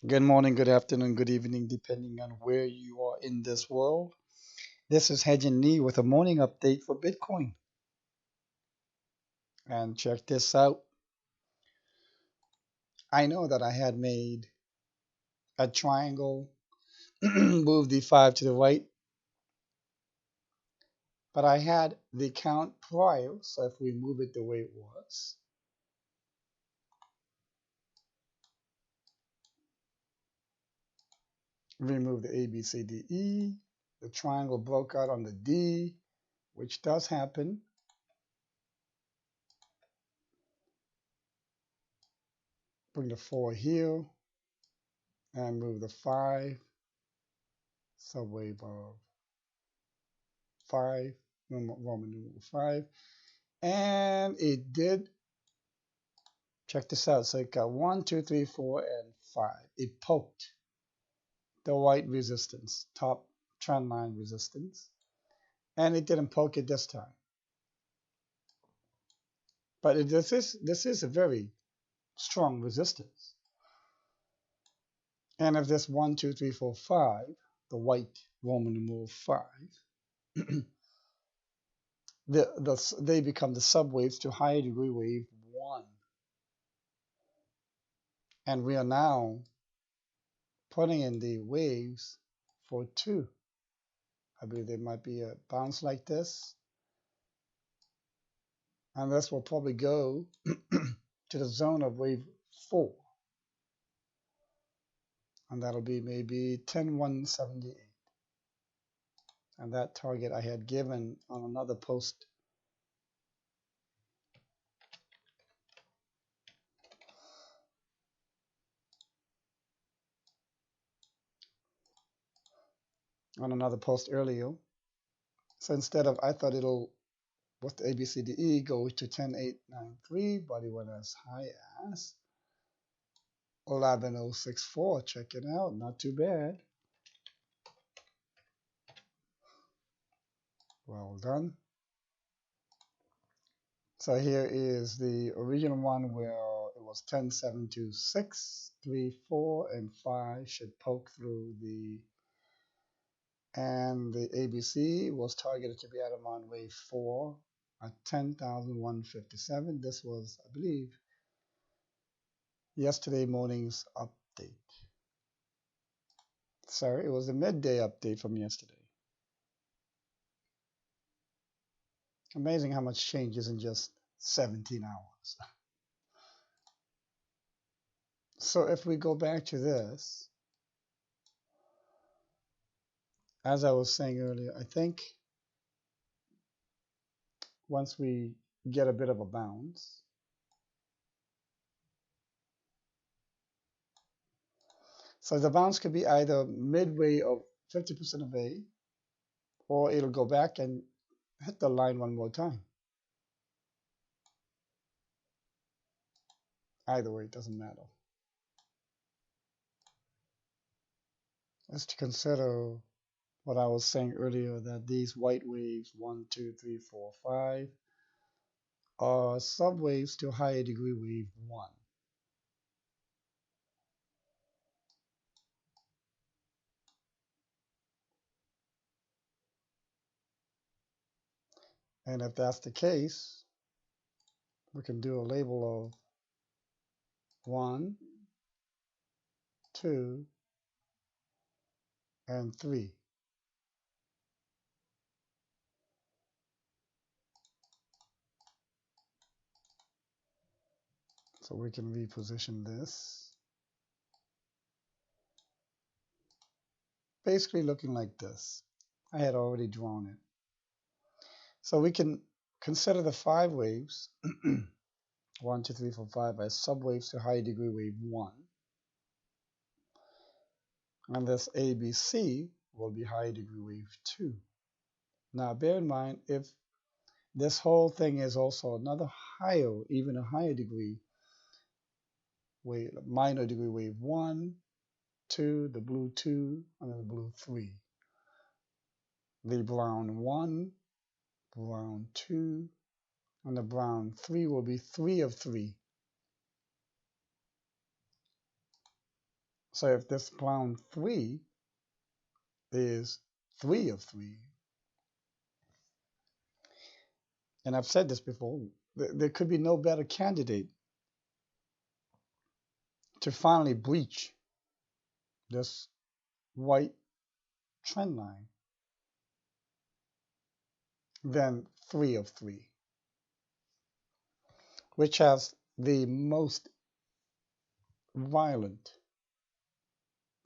Good morning, good afternoon, good evening, depending on where you are in this world. This is Hedge Nee with a morning update for Bitcoin. And check this out. I know that I had made a triangle, move the 5 to the right, but I had the count prior. So if we move it the way it was, remove the A, B, C, D, E. The triangle broke out on the D, which does happen. Bring the 4 here and move the 5, subwave of 5, Roman numeral 5. And it did, check this out. So it got 1, 2, 3, 4, and 5. It poked the white resistance, top trend line resistance. And it didn't poke it this time. But this is a very strong resistance. And if this 1, 2, 3, 4, 5, the white Roman numeral 5, they become the subwaves to higher degree wave 1. And we are now putting in the waves for 2. I believe there might be a bounce like this. And this will probably go to the zone of wave 4. And that'll be maybe 10,178. And that target I had given on another post. On another post earlier. So instead of, I thought it'll, what's the ABCDE, go to 10,893, but it went as high as 11,064. Check it out, not too bad. Well done. So here is the original one where it was 10, 7, 2, 6, 3, 4, and 5 should poke through and the ABC was targeted to be at on wave 4 at 10,157. This was, I believe, yesterday morning's update. Sorry, it was the midday update from yesterday. Amazing how much changes in just 17 hours. So if we go back to this, as I was saying earlier, I think once we get a bit of a bounce, so the bounce could be either midway of 50% of A, or it'll go back and hit the line one more time. Either way, it doesn't matter. Just to consider what I was saying earlier, that these white waves, 1, 2, 3, 4, 5, are subwaves to higher degree wave 1. And if that's the case, we can do a label of 1, 2, and 3. So we can reposition this. Basically looking like this. I had already drawn it. So we can consider the 5 waves, 1, 2, 3, 4, 5, as subwaves to high degree wave 1. And this ABC will be high degree wave 2. Now bear in mind, if this whole thing is also another higher, even a higher degree wave, minor degree wave 1, 2, the blue 2, and then the blue 3. The brown 1, brown 2, and the brown 3 will be 3 of 3. So if this round 3 is 3 of 3, and I've said this before, there could be no better candidate to finally breach this white trend line than 3 of 3, which has the most violent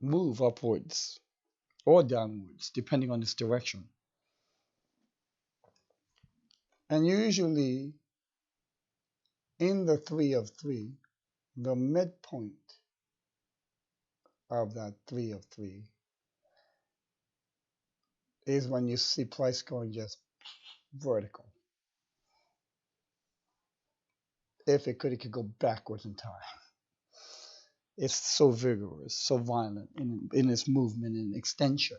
move upwards or downwards, depending on its direction. And usually in the 3 of 3, the midpoint of that 3 of 3 is when you see price going just vertical. If it could go backwards in time. It's so vigorous, so violent in its movement and extension.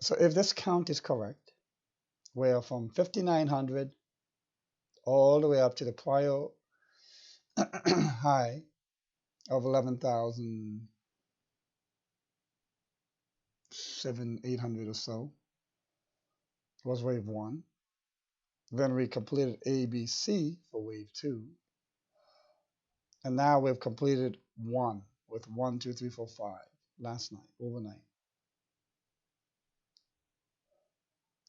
So if this count is correct, where from 5,900 all the way up to the prior high of 11,700-800 or so was wave 1. Then we completed ABC for wave 2. And now we've completed 1 with 1, 2, 3, 4, 5 last night, overnight.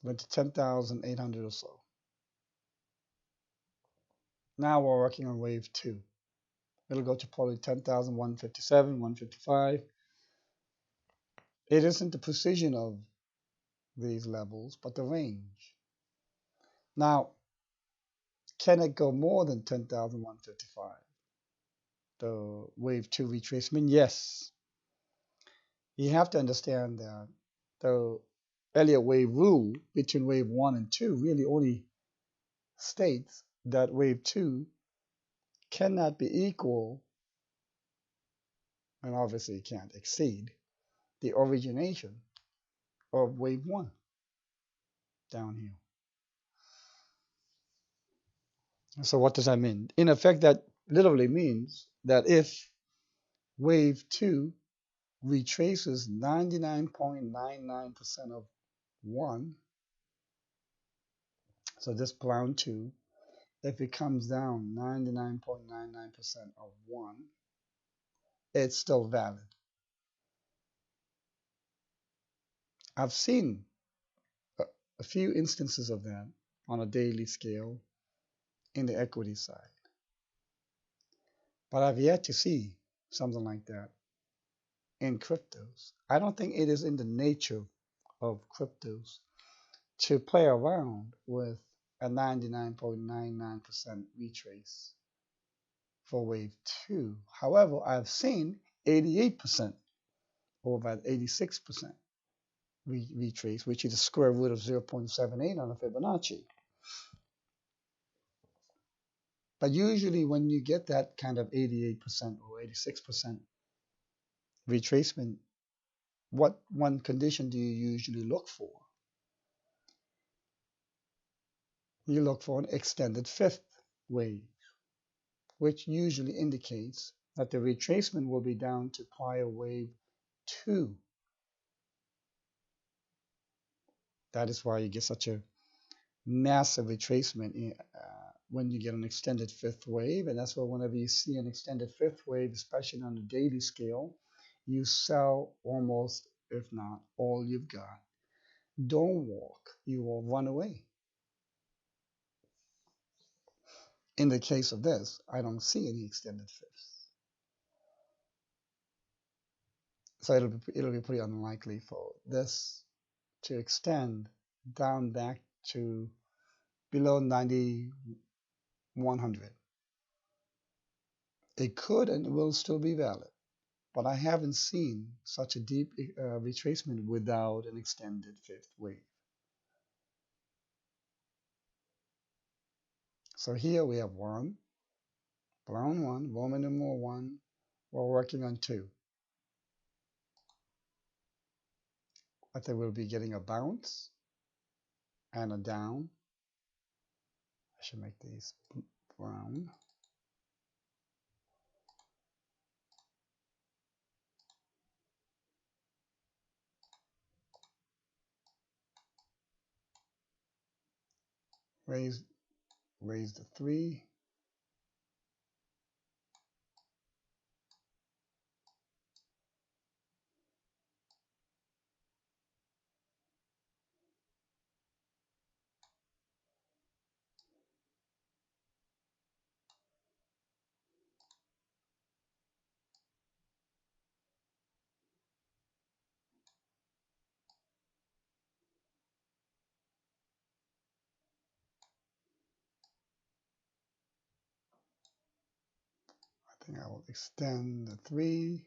Went to 10,800 or so. Now we're working on wave 2. It'll go to probably 10,157, 155. It isn't the precision of these levels, but the range. Now, can it go more than 10,155? The wave 2 retracement? Yes. You have to understand that the Elliott wave rule between wave 1 and 2 really only states that wave 2 cannot be equal, and obviously it can't exceed, the origination of wave 1 down here. So what does that mean? In effect, that literally means that if wave 2 retraces 99.99% of 1, so this round 2, if it comes down 99.99% of 1, it's still valid. I've seen a few instances of that on a daily scale in the equity side, but I've yet to see something like that in cryptos. I don't think it is in the nature of cryptos to play around with a 99.99% retrace for wave 2. However, I've seen 88% or about 86% retrace, which is the square root of 0.78 on a Fibonacci. But usually when you get that kind of 88% or 86% retracement, what one condition do you usually look for? You look for an extended fifth wave, which usually indicates that the retracement will be down to prior wave 2. That is why you get such a massive retracement when you get an extended fifth wave, and that's why whenever you see an extended fifth wave, especially on the daily scale, you sell almost, if not all you've got. Don't walk, you will run away. In the case of this, I don't see any extended fifths. So it'll be pretty unlikely for this to extend down back to below 9,100. It could and will still be valid, but I haven't seen such a deep retracement without an extended fifth wave. So here we have 1, brown 1, Roman numeral 1. We're working on 2. I think we'll be getting a bounce and a down. I should make these brown. raise the 3. I think I will extend the 3.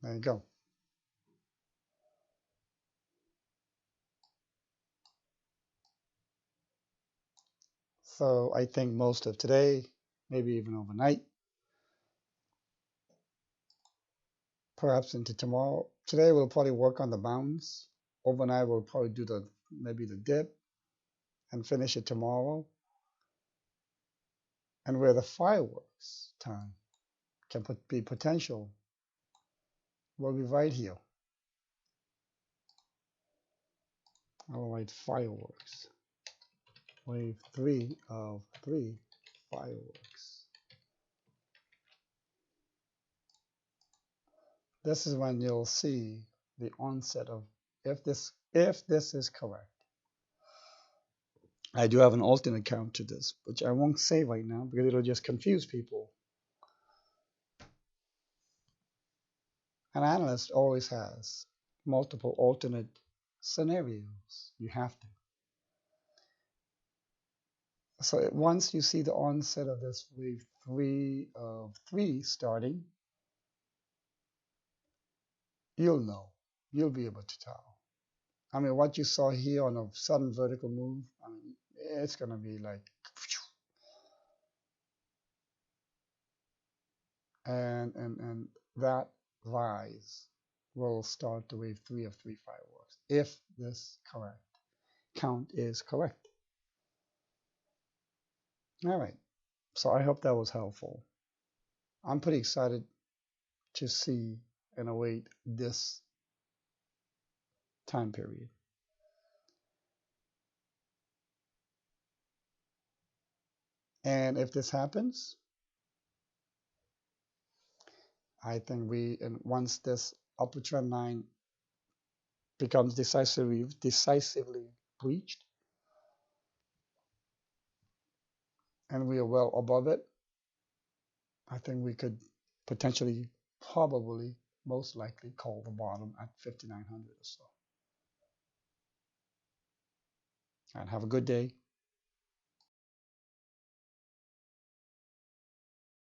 There you go. So I think most of today, maybe even overnight, perhaps into tomorrow. Today we'll probably work on the bounds. Overnight we'll probably do maybe the dip and finish it tomorrow. And where the fireworks time can be potential will be right here. I'll write fireworks. Wave 3 of 3 fireworks. This is when you'll see the onset of if this is correct. I do have an alternate count to this, which I won't say right now because it'll just confuse people. An analyst always has multiple alternate scenarios. You have to. So once you see the onset of this wave 3 of 3 starting, you'll know. You'll be able to tell. I mean, what you saw here on a sudden vertical move, I mean, it's going to be like, and that rise will start the wave 3 of 3 fireworks if this correct count is correct. All right. So I hope that was helpful. I'm pretty excited to see and await this time period. And if this happens, I think and once this upper trend line becomes decisively breached, and we are well above it, I think we could potentially, probably, most likely call the bottom at 5,900 or so. And have a good day.